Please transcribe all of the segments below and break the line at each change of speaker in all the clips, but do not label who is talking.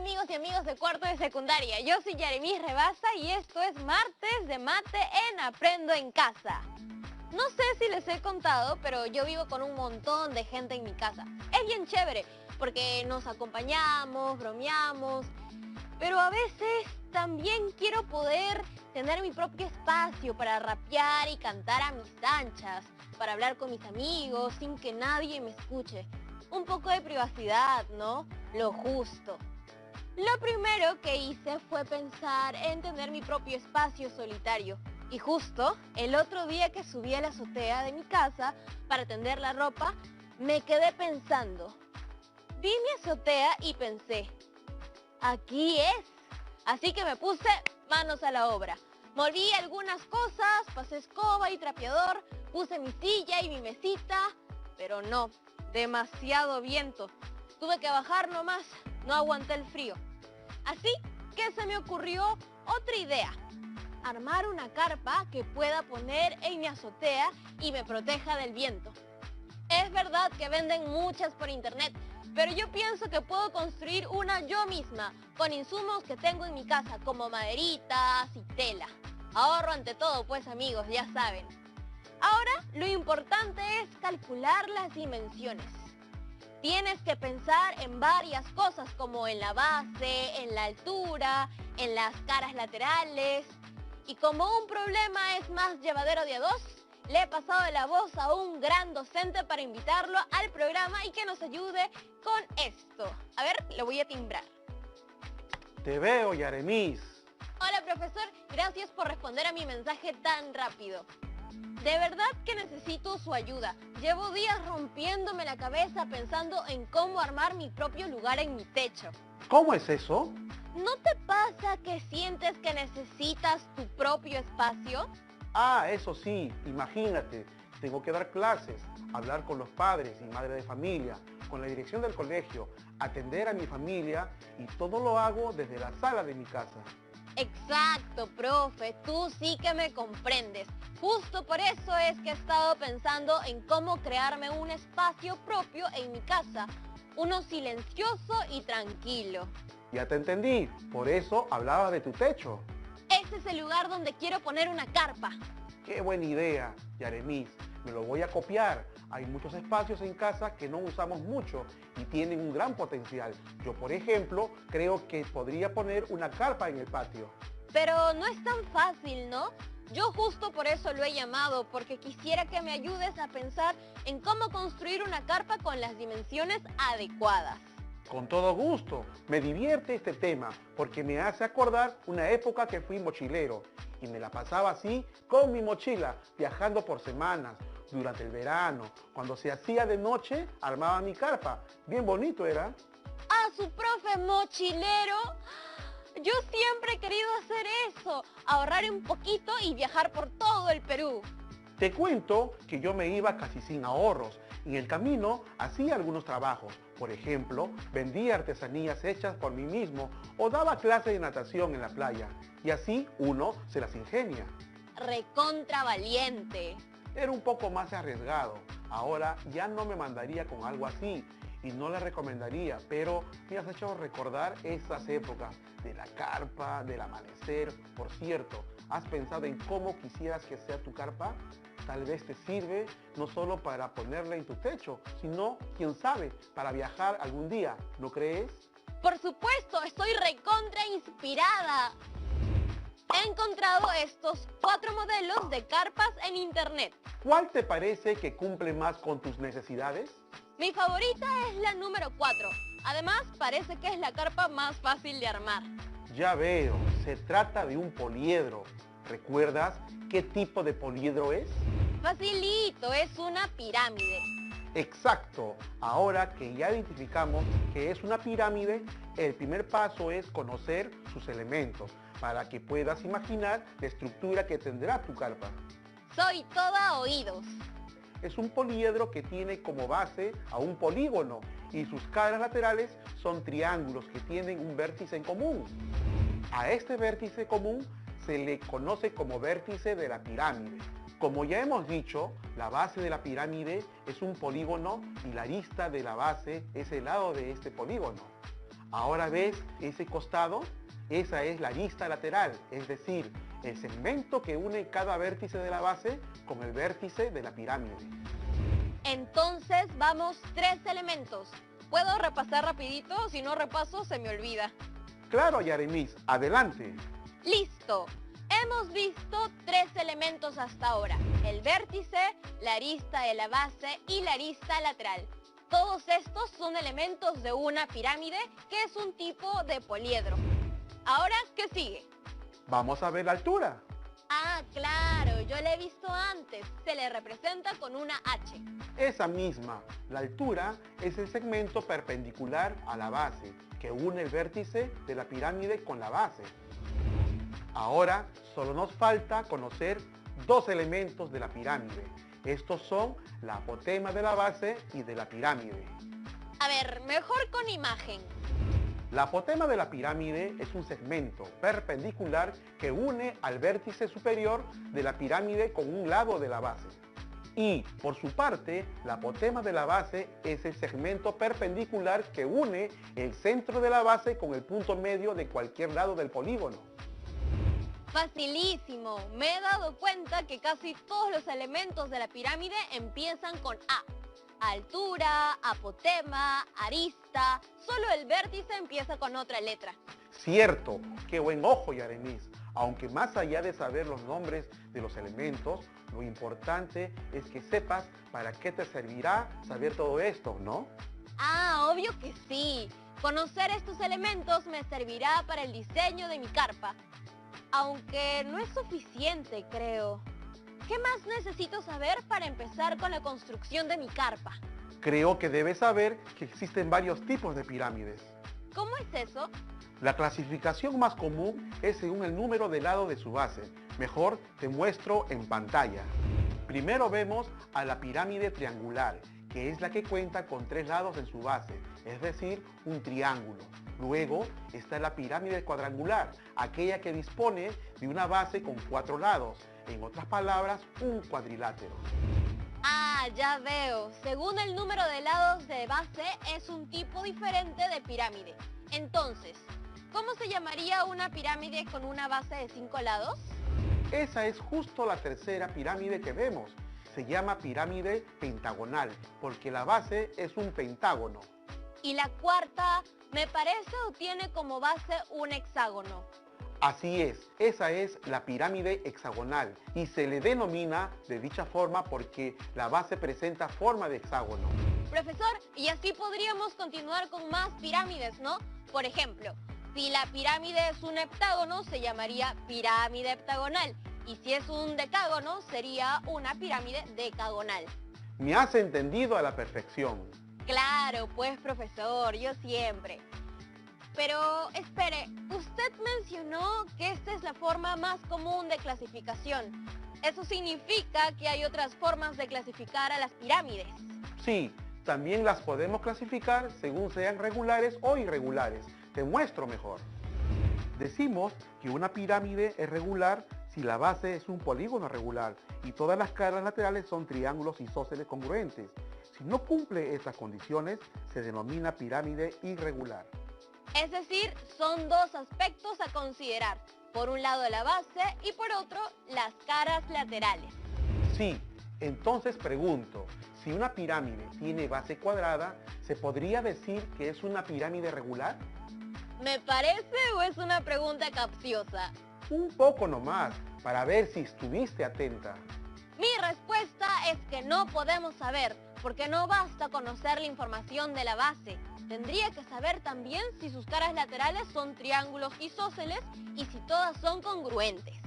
amigos y amigas de cuarto de secundaria, yo soy Yaremis Rebasa y esto es Martes de Mate en Aprendo en Casa. No sé si les he contado, pero yo vivo con un montón de gente en mi casa. Es bien chévere, porque nos acompañamos, bromeamos, pero a veces también quiero poder tener mi propio espacio para rapear y cantar a mis anchas, para hablar con mis amigos sin que nadie me escuche. Un poco de privacidad, ¿no? Lo justo. Lo primero que hice fue pensar en tener mi propio espacio solitario. Y justo el otro día que subí a la azotea de mi casa para tender la ropa, me quedé pensando. Vi mi azotea y pensé, aquí es. Así que me puse manos a la obra. Moví algunas cosas, pasé escoba y trapeador, puse mi silla y mi mesita, pero no, demasiado viento. Tuve que bajar nomás, no aguanté el frío. Así que se me ocurrió otra idea. Armar una carpa que pueda poner en mi azotea y me proteja del viento. Es verdad que venden muchas por internet, pero yo pienso que puedo construir una yo misma, con insumos que tengo en mi casa, como maderitas y tela. Ahorro ante todo, pues amigos, ya saben. Ahora, lo importante es calcular las dimensiones. Tienes que pensar en varias cosas, como en la base, en la altura, en las caras laterales. Y como un problema es más llevadero de a dos, le he pasado la voz a un gran docente para invitarlo al programa y que nos ayude con esto. A ver, lo voy a timbrar.
Te veo, Yaremis.
Hola, profesor. Gracias por responder a mi mensaje tan rápido. De verdad que necesito su ayuda. Llevo días rompiéndome la cabeza pensando en cómo armar mi propio lugar en mi techo.
¿Cómo es eso?
¿No te pasa que sientes que necesitas tu propio espacio?
Ah, eso sí, imagínate. Tengo que dar clases, hablar con los padres y madres de familia, con la dirección del colegio, atender a mi familia y todo lo hago desde la sala de mi casa.
Exacto, profe, tú sí que me comprendes. Justo por eso es que he estado pensando en cómo crearme un espacio propio en mi casa. Uno silencioso y tranquilo.
Ya te entendí, por eso hablaba de tu techo.
Ese es el lugar donde quiero poner una carpa.
¡Qué buena idea, Yaremis! Me lo voy a copiar. Hay muchos espacios en casa que no usamos mucho y tienen un gran potencial. Yo, por ejemplo, creo que podría poner una carpa en el patio.
Pero no es tan fácil, ¿no? Yo justo por eso lo he llamado, porque quisiera que me ayudes a pensar en cómo construir una carpa con las dimensiones adecuadas.
Con todo gusto. Me divierte este tema porque me hace acordar una época que fui mochilero y me la pasaba así con mi mochila, viajando por semanas. Durante el verano, cuando se hacía de noche, armaba mi carpa. Bien bonito era.
¡Ah, su profe mochilero! Yo siempre he querido hacer eso, ahorrar un poquito y viajar por todo el Perú.
Te cuento que yo me iba casi sin ahorros. En el camino hacía algunos trabajos. Por ejemplo, vendía artesanías hechas por mí mismo o daba clases de natación en la playa. Y así uno se las ingenia.
Recontra valiente.
Era un poco más arriesgado. Ahora ya no me mandaría con algo así y no le recomendaría, pero me has hecho recordar esas épocas de la carpa, del amanecer. Por cierto, ¿has pensado en cómo quisieras que sea tu carpa? Tal vez te sirve no solo para ponerla en tu techo, sino, quién sabe, para viajar algún día, ¿no crees?
Por supuesto, estoy recontra inspirada. He encontrado estos 4 modelos de carpas en internet.
¿Cuál te parece que cumple más con tus necesidades?
Mi favorita es la número 4. Además, parece que es la carpa más fácil de armar.
Ya veo, se trata de un poliedro. ¿Recuerdas qué tipo de poliedro es?
Facilito, es una pirámide.
Exacto. Ahora que ya identificamos que es una pirámide, el primer paso es conocer sus elementos para que puedas imaginar la estructura que tendrá tu carpa.
Soy toda oídos.
Es un poliedro que tiene como base a un polígono y sus caras laterales son triángulos que tienen un vértice en común. A este vértice común se le conoce como vértice de la pirámide. Como ya hemos dicho, la base de la pirámide es un polígono y la arista de la base es el lado de este polígono. Ahora ves ese costado, esa es la arista lateral, es decir, el segmento que une cada vértice de la base con el vértice de la pirámide.
Entonces vamos 3 elementos. ¿Puedo repasar rapidito? Si no repaso se me olvida.
Claro, Yaremis, adelante.
¡Listo! Hemos visto 3 elementos hasta ahora. El vértice, la arista de la base y la arista lateral. Todos estos son elementos de una pirámide que es un tipo de poliedro. Ahora, ¿qué sigue?
Vamos a ver la altura.
Ah, claro, yo la he visto antes. Se le representa con una H.
Esa misma, la altura, es el segmento perpendicular a la base, que une el vértice de la pirámide con la base. Ahora, solo nos falta conocer 2 elementos de la pirámide. Estos son la apotema de la base y de la pirámide.
A ver, mejor con imagen.
La apotema de la pirámide es un segmento perpendicular que une al vértice superior de la pirámide con un lado de la base. Y, por su parte, la apotema de la base es el segmento perpendicular que une el centro de la base con el punto medio de cualquier lado del polígono.
Facilísimo. Me he dado cuenta que casi todos los elementos de la pirámide empiezan con A. Altura, apotema, arista, solo el vértice empieza con otra letra.
Cierto, qué buen ojo, Yaremis. Aunque más allá de saber los nombres de los elementos, lo importante es que sepas para qué te servirá saber todo esto, ¿no?
Ah, obvio que sí. Conocer estos elementos me servirá para el diseño de mi carpa. Aunque no es suficiente, creo. ¿Qué más necesito saber para empezar con la construcción de mi carpa?
Creo que debes saber que existen varios tipos de pirámides.
¿Cómo es eso?
La clasificación más común es según el número de lados de su base. Mejor te muestro en pantalla. Primero vemos a la pirámide triangular, que es la que cuenta con 3 lados en su base, es decir, un triángulo. Luego está la pirámide cuadrangular, aquella que dispone de una base con 4 lados, en otras palabras, un cuadrilátero.
Ah, ya veo. Según el número de lados de base es un tipo diferente de pirámide. Entonces, ¿cómo se llamaría una pirámide con una base de 5 lados?
Esa es justo la tercera pirámide que vemos. Se llama pirámide pentagonal, porque la base es un pentágono.
Y la cuarta, me parece o tiene como base un hexágono.
Así es, esa es la pirámide hexagonal y se le denomina de dicha forma porque la base presenta forma de hexágono.
Profesor, y así podríamos continuar con más pirámides, ¿no? Por ejemplo, si la pirámide es un heptágono, se llamaría pirámide heptagonal. Y si es un decágono, sería una pirámide decagonal.
Me has entendido a la perfección.
Claro, pues profesor, yo siempre. Pero espere, usted mencionó que esta es la forma más común de clasificación. Eso significa que hay otras formas de clasificar a las pirámides.
Sí, también las podemos clasificar según sean regulares o irregulares. Te muestro mejor. Decimos que una pirámide es regular si la base es un polígono regular y todas las caras laterales son triángulos isósceles congruentes. Si no cumple estas condiciones, se denomina pirámide irregular.
Es decir, son 2 aspectos a considerar. Por un lado la base y por otro las caras laterales.
Sí, entonces pregunto, si una pirámide tiene base cuadrada, ¿se podría decir que es una pirámide regular?
¿Me parece o es una pregunta capciosa?
Un poco nomás, para ver si estuviste atenta.
Mi respuesta es que no podemos saber, porque no basta conocer la información de la base. Tendría que saber también si sus caras laterales son triángulos isósceles y si todas son congruentes.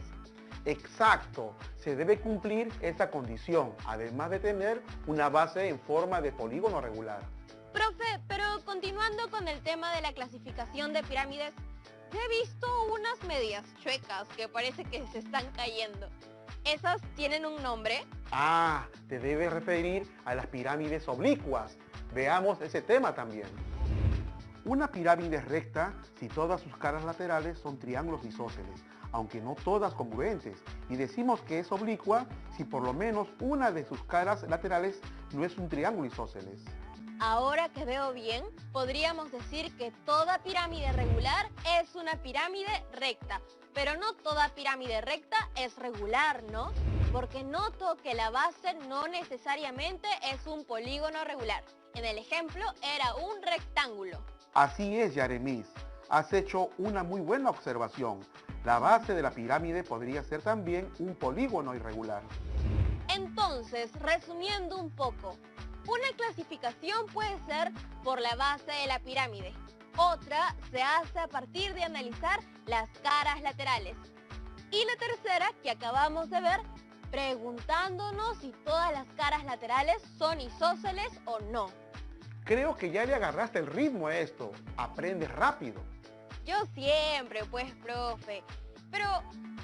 Exacto, se debe cumplir esa condición, además de tener una base en forma de polígono regular.
Profe, pero continuando con el tema de la clasificación de pirámides, he visto unas medias chuecas que parece que se están cayendo. ¿Esas tienen un nombre?
Ah, te debes referir a las pirámides oblicuas. Veamos ese tema también. Una pirámide es recta si todas sus caras laterales son triángulos isósceles, aunque no todas congruentes. Y decimos que es oblicua si por lo menos una de sus caras laterales no es un triángulo isósceles.
Ahora que veo bien, podríamos decir que toda pirámide regular es una pirámide recta, pero no toda pirámide recta es regular, ¿no? Porque noto que la base no necesariamente es un polígono regular. En el ejemplo era un rectángulo.
Así es, Yaremis. Has hecho una muy buena observación. La base de la pirámide podría ser también un polígono irregular.
Entonces, resumiendo un poco, una clasificación puede ser por la base de la pirámide. Otra se hace a partir de analizar las caras laterales. Y la tercera, que acabamos de ver, preguntándonos si todas las caras laterales son isósceles o no.
Creo que ya le agarraste el ritmo a esto. Aprendes rápido.
Yo siempre, pues, profe. Pero,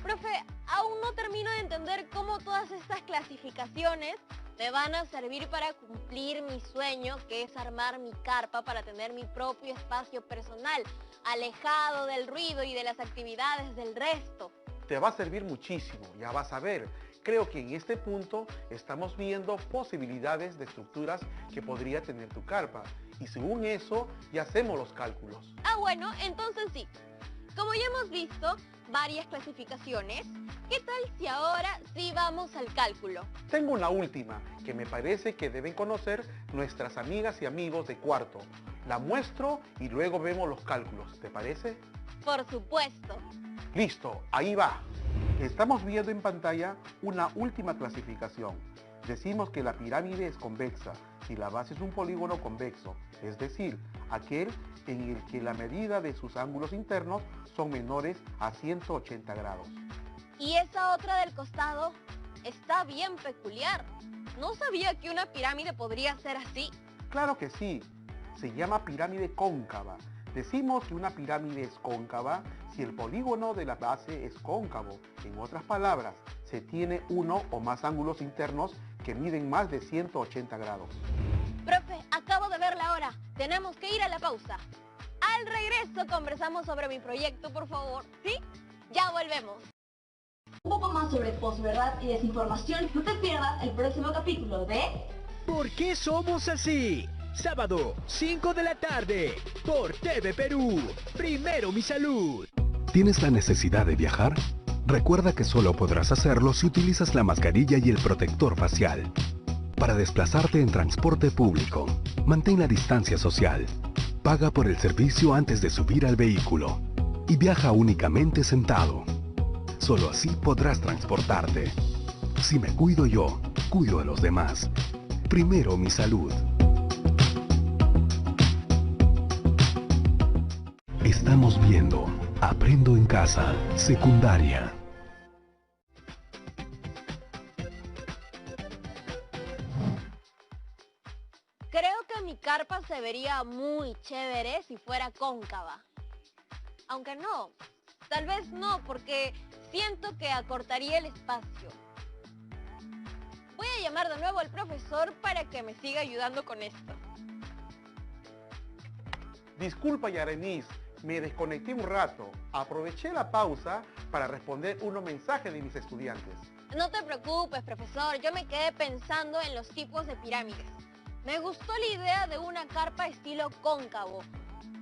profe, aún no termino de entender cómo todas estas clasificaciones me van a servir para cumplir mi sueño, que es armar mi carpa para tener mi propio espacio personal, alejado del ruido y de las actividades del resto.
Te va a servir muchísimo, ya vas a ver. Creo que en este punto estamos viendo posibilidades de estructuras que podría tener tu carpa. Y según eso, ya hacemos los cálculos.
Ah, bueno, entonces sí. Como ya hemos visto varias clasificaciones, ¿qué tal si ahora sí vamos al cálculo?
Tengo una última que me parece que deben conocer nuestras amigas y amigos de cuarto. La muestro y luego vemos los cálculos, ¿te parece?
Por supuesto.
Listo, ahí va. Estamos viendo en pantalla una última clasificación. Decimos que la pirámide es convexa si la base es un polígono convexo, es decir, aquel en el que la medida de sus ángulos internos son menores a 180 grados.
Y esa otra del costado está bien peculiar. No sabía que una pirámide podría ser así.
Claro que sí, se llama pirámide cóncava. Decimos que una pirámide es cóncava si el polígono de la base es cóncavo. En otras palabras, se tiene uno o más ángulos internos que miden más de 180 grados.
Profe, acabo de ver la hora. Tenemos que ir a la pausa. Al regreso conversamos sobre mi proyecto, por favor. ¿Sí? Ya volvemos.
Un poco más sobre posverdad y desinformación. No te pierdas el próximo capítulo de
¿Por qué somos así? Sábado, 5 de la tarde, por TV Perú. Primero mi salud.
¿Tienes la necesidad de viajar? Recuerda que solo podrás hacerlo si utilizas la mascarilla y el protector facial. Para desplazarte en transporte público, mantén la distancia social. Paga por el servicio antes de subir al vehículo. Y viaja únicamente sentado. Solo así podrás transportarte. Si me cuido yo, cuido a los demás. Primero mi salud. Estamos viendo Aprendo en Casa, secundaria.
Creo que mi carpa se vería muy chévere si fuera cóncava. Aunque no, tal vez no, porque siento que acortaría el espacio. Voy a llamar de nuevo al profesor para que me siga ayudando con esto.
Disculpa, Yaremis, me desconecté un rato. Aproveché la pausa para responder unos mensajes de mis estudiantes.
No te preocupes, profesor, yo me quedé pensando en los tipos de pirámides. Me gustó la idea de una carpa estilo cóncavo,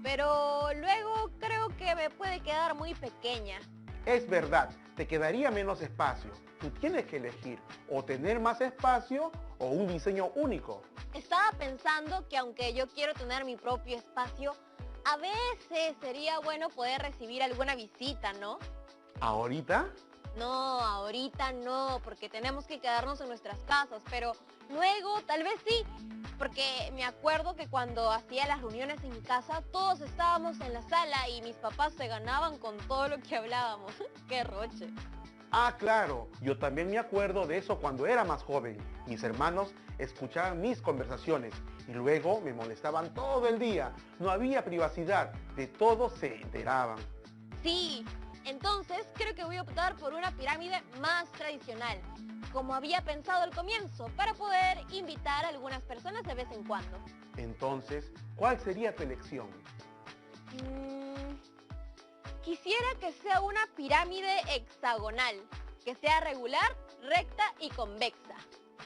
pero luego creo que me puede quedar muy pequeña.
Es verdad, te quedaría menos espacio. Tú tienes que elegir o tener más espacio o un diseño único.
Estaba pensando que aunque yo quiero tener mi propio espacio, a veces sería bueno poder recibir alguna visita, ¿no?
¿Ahorita?
No, ahorita no, porque tenemos que quedarnos en nuestras casas, pero luego tal vez sí, porque me acuerdo que cuando hacía las reuniones en mi casa, todos estábamos en la sala y mis papás se ganaban con todo lo que hablábamos. ¡Qué roche!
Ah, claro, yo también me acuerdo de eso cuando era más joven. Mis hermanos escuchaban mis conversaciones y luego me molestaban todo el día. No había privacidad, de todo se enteraban.
Sí, entonces creo que voy a optar por una pirámide más tradicional, como había pensado al comienzo, para poder invitar a algunas personas de vez en cuando.
Entonces, ¿cuál sería tu elección?
Quisiera que sea una pirámide hexagonal, que sea regular, recta y convexa.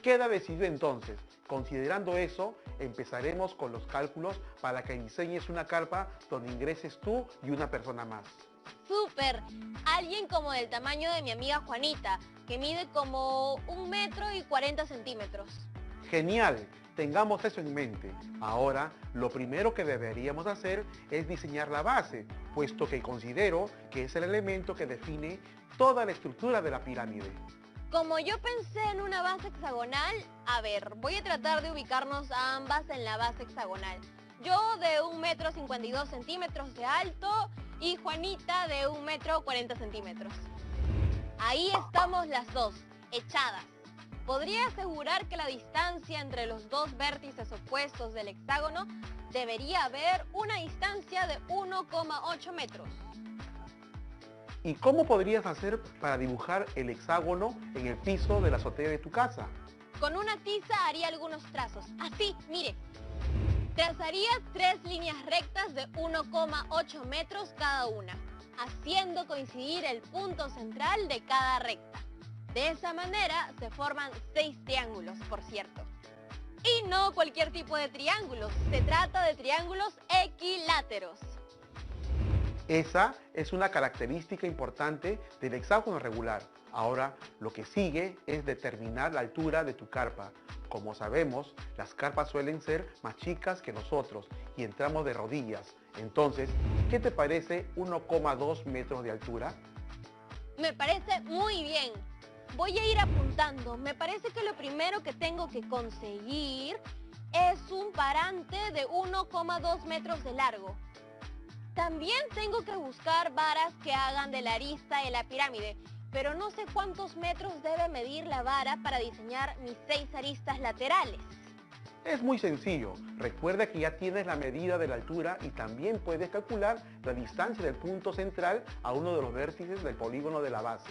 Queda decidido entonces. Considerando eso, empezaremos con los cálculos para que diseñes una carpa donde ingreses tú y una persona más.
¡Súper! Alguien como del tamaño de mi amiga Juanita, que mide como 1,40 m.
Genial, tengamos eso en mente. Ahora, lo primero que deberíamos hacer es diseñar la base, puesto que considero que es el elemento que define toda la estructura de la pirámide.
Como yo pensé en una base hexagonal, a ver, voy a tratar de ubicarnos a ambas en la base hexagonal. Yo de 1,52 m de alto y Juanita de 1,40 m. Ahí estamos las dos, echadas. Podría asegurar que la distancia entre los dos vértices opuestos del hexágono debería haber una distancia de 1,8 metros.
¿Y cómo podrías hacer para dibujar el hexágono en el piso de la azotea de tu casa?
Con una tiza haría algunos trazos. Así, mire. Trazaría 3 líneas rectas de 1,8 metros cada una, haciendo coincidir el punto central de cada recta. De esa manera se forman 6 triángulos, por cierto. Y no cualquier tipo de triángulos, se trata de triángulos equiláteros.
Esa es una característica importante del hexágono regular. Ahora, lo que sigue es determinar la altura de tu carpa. Como sabemos, las carpas suelen ser más chicas que nosotros y entramos de rodillas. Entonces, ¿qué te parece 1,2 metros de altura?
Me parece muy bien. Voy a ir apuntando. Me parece que lo primero que tengo que conseguir es un parante de 1,2 metros de largo. También tengo que buscar varas que hagan de la arista de la pirámide, pero no sé cuántos metros debe medir la vara para diseñar mis 6 aristas laterales.
Es muy sencillo. Recuerda que ya tienes la medida de la altura y también puedes calcular la distancia del punto central a uno de los vértices del polígono de la base.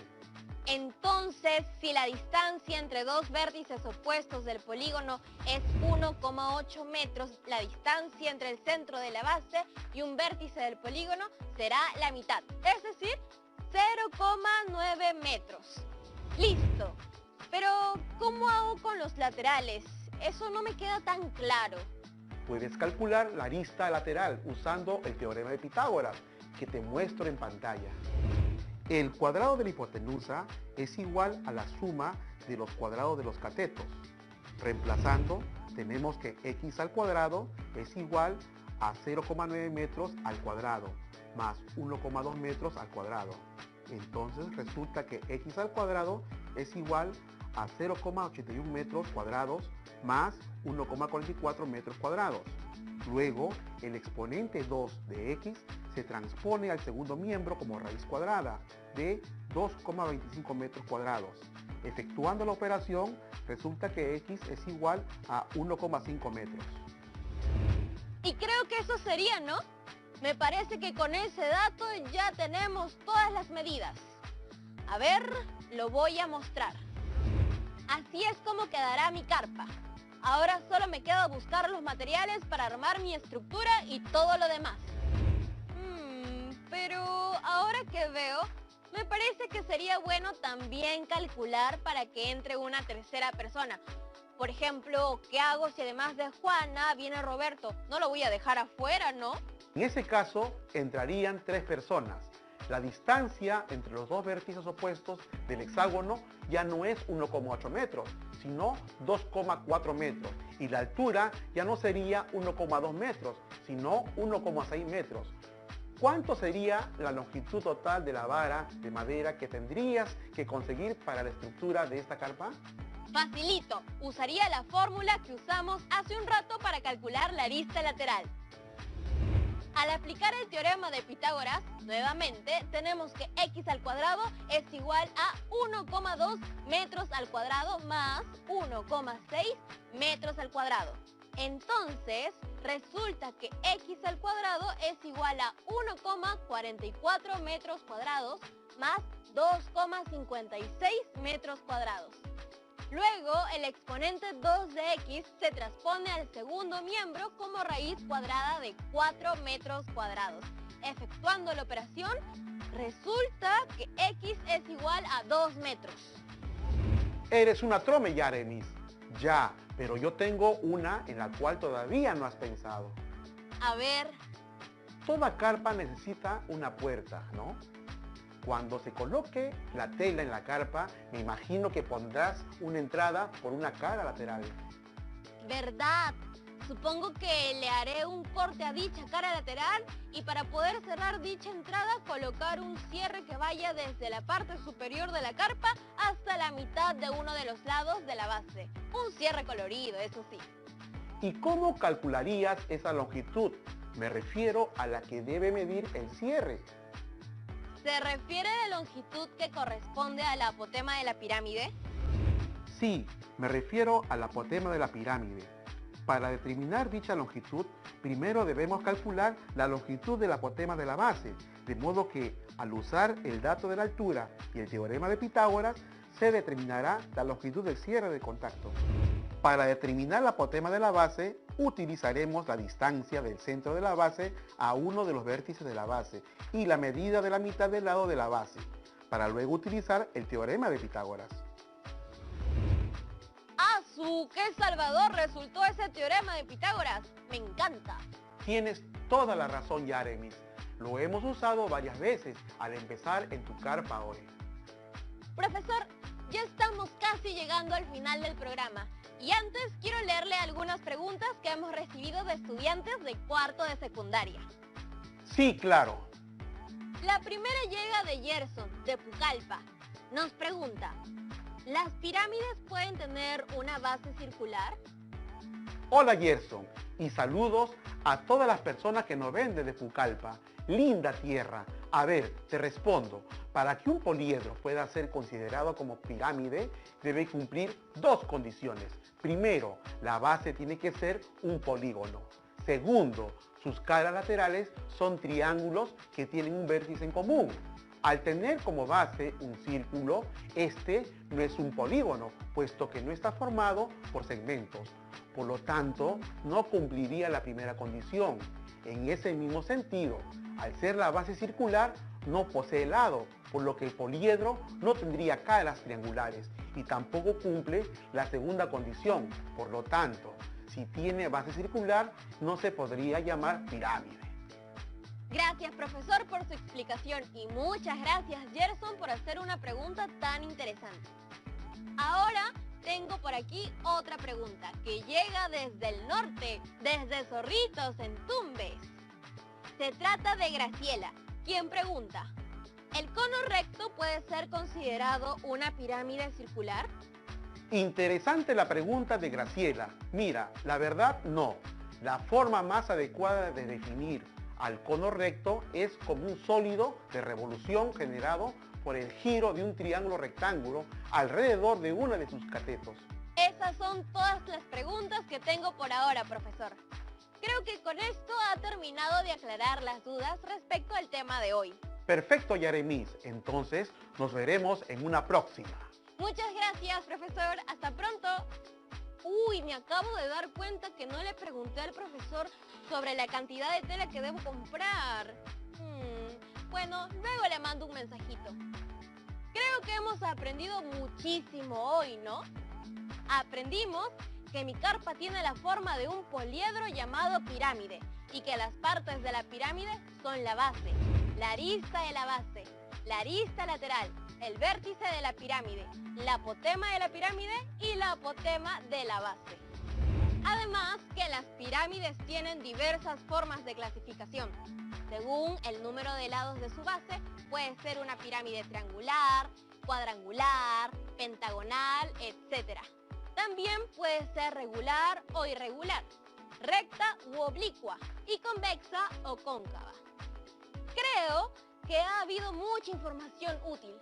Entonces, si la distancia entre dos vértices opuestos del polígono es 1,8 metros, la distancia entre el centro de la base y un vértice del polígono será la mitad, es decir, 0,9 metros. ¡Listo! Pero, ¿cómo hago con los laterales? Eso no me queda tan claro.
Puedes calcular la arista lateral usando el teorema de Pitágoras, que te muestro en pantalla. El cuadrado de la hipotenusa es igual a la suma de los cuadrados de los catetos. Reemplazando, tenemos que x al cuadrado es igual a 0,9 metros al cuadrado, más 1,2 metros al cuadrado. Entonces resulta que x al cuadrado es igual a 0,81 metros cuadrados más 1,44 metros cuadrados. Luego, el exponente 2 de x se transpone al segundo miembro como raíz cuadrada de 2,25 metros cuadrados. Efectuando la operación, resulta que x es igual a 1,5 metros.
Y creo que eso sería, ¿no? Me parece que con ese dato ya tenemos todas las medidas. A ver, lo voy a mostrar. Así es como quedará mi carpa. Ahora solo me queda buscar los materiales para armar mi estructura y todo lo demás. Pero ahora que veo, me parece que sería bueno también calcular para que entre una tercera persona. Por ejemplo, ¿qué hago si además de Juana viene Roberto? No lo voy a dejar afuera, ¿no?
En ese caso, entrarían 3 personas. La distancia entre los dos vértices opuestos del hexágono ya no es 1,8 metros, sino 2,4 metros. Y la altura ya no sería 1,2 metros, sino 1,6 metros. ¿Cuánto sería la longitud total de la vara de madera que tendrías que conseguir para la estructura de esta carpa?
Facilito, usaría la fórmula que usamos hace un rato para calcular la arista lateral. Al aplicar el teorema de Pitágoras, nuevamente, tenemos que x al cuadrado es igual a 1,2 metros al cuadrado más 1,6 metros al cuadrado. Entonces, resulta que x al cuadrado es igual a 1,44 metros cuadrados más 2,56 metros cuadrados. Luego, el exponente 2 de x se transpone al segundo miembro como raíz cuadrada de 4 metros cuadrados. Efectuando la operación, resulta que x es igual a 2 metros.
Eres una trome, Yaremis. Ya, pero yo tengo una en la cual todavía no has pensado.
A ver,
Toda carpa necesita una puerta, ¿no? Cuando se coloque la tela en la carpa, me imagino que pondrás una entrada por una cara lateral.
¿verdad? Supongo que le haré un corte a dicha cara lateral y para poder cerrar dicha entrada colocar un cierre que vaya desde la parte superior de la carpa hasta la mitad de uno de los lados de la base. Un cierre colorido, eso sí.
¿Y cómo calcularías esa longitud? Me refiero a la que debe medir el cierre.
¿Se refiere a la longitud que corresponde a la apotema de la pirámide?
Sí, me refiero al apotema de la pirámide. Para determinar dicha longitud, primero debemos calcular la longitud del apotema de la base, de modo que al usar el dato de la altura y el teorema de Pitágoras, se determinará la longitud del cierre de contacto. Para determinar la apotema de la base, utilizaremos la distancia del centro de la base a uno de los vértices de la base y la medida de la mitad del lado de la base, para luego utilizar el teorema de Pitágoras.
¡Asu! ¡Qué salvador resultó ese teorema de Pitágoras! ¡Me encanta!
Tienes toda la razón, Yaremis. Lo hemos usado varias veces al empezar en tu carpa hoy.
Profesor, ya estamos casi llegando al final del programa. Y antes quiero leerle algunas preguntas que hemos recibido de estudiantes de cuarto de secundaria.
Sí, claro.
La primera llega de Gerson, de Pucallpa. Nos pregunta, ¿las pirámides pueden tener una base circular?
Hola, Gerson, y saludos a todas las personas que nos ven desde Pucallpa. Linda tierra. A ver, te respondo. Para que un poliedro pueda ser considerado como pirámide, debe cumplir dos condiciones. Primero, la base tiene que ser un polígono. Segundo, sus caras laterales son triángulos que tienen un vértice en común. Al tener como base un círculo, este no es un polígono, puesto que no está formado por segmentos. Por lo tanto, no cumpliría la primera condición. En ese mismo sentido, al ser la base circular, no posee lado, por lo que el poliedro no tendría caras triangulares y tampoco cumple la segunda condición. Por lo tanto, si tiene base circular, no se podría llamar pirámide.
Gracias, profesor, por su explicación y muchas gracias, Gerson, por hacer una pregunta tan interesante. Ahora tengo por aquí otra pregunta que llega desde el norte, desde Zorritos, en Tumbes. Se trata de Graciela, quien pregunta, ¿el cono recto puede ser considerado una pirámide circular?
Interesante la pregunta de Graciela. Mira, la verdad no. La forma más adecuada de definir al cono recto es como un sólido de revolución generado por el giro de un triángulo rectángulo alrededor de uno de sus catetos.
Esas son todas las preguntas que tengo por ahora, profesor. Creo que con esto ha terminado de aclarar las dudas respecto al tema de hoy.
Perfecto, Yaremis. Entonces, nos veremos en una próxima.
Muchas gracias, profesor. Hasta pronto. Uy, me acabo de dar cuenta que no le pregunté al profesor sobre la cantidad de tela que debo comprar. Bueno, luego le mando un mensajito. Creo que hemos aprendido muchísimo hoy, ¿no? Aprendimos que mi carpa tiene la forma de un poliedro llamado pirámide y que las partes de la pirámide son la base, la arista de la base, la arista lateral, el vértice de la pirámide, la apotema de la pirámide y la apotema de la base. Además que las pirámides tienen diversas formas de clasificación. Según el número de lados de su base, puede ser una pirámide triangular, cuadrangular, pentagonal, etc. También puede ser regular o irregular, recta u oblicua y convexa o cóncava. Creo que ha habido mucha información útil.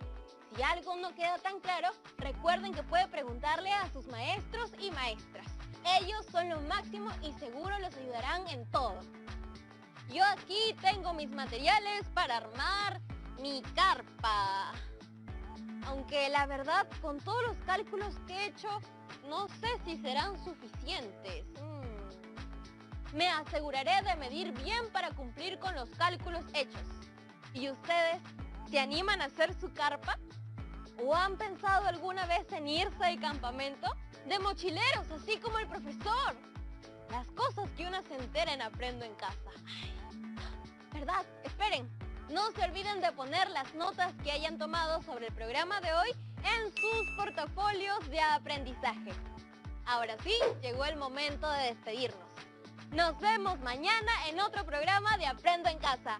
Si algo no queda tan claro, recuerden que puede preguntarle a sus maestros y maestras. Ellos son lo máximo y seguro los ayudarán en todo. Yo aquí tengo mis materiales para armar mi carpa. Aunque la verdad, con todos los cálculos que he hecho, no sé si serán suficientes. Me aseguraré de medir bien para cumplir con los cálculos hechos. ¿Y ustedes se animan a hacer su carpa? ¿O han pensado alguna vez en irse al campamento? de mochileros, así como el profesor. Las cosas que uno se entera en Aprendo en Casa. Ay, ¿verdad? Esperen, no se olviden de poner las notas que hayan tomado sobre el programa de hoy en sus portafolios de aprendizaje. Ahora sí, llegó el momento de despedirnos. Nos vemos mañana en otro programa de Aprendo en Casa.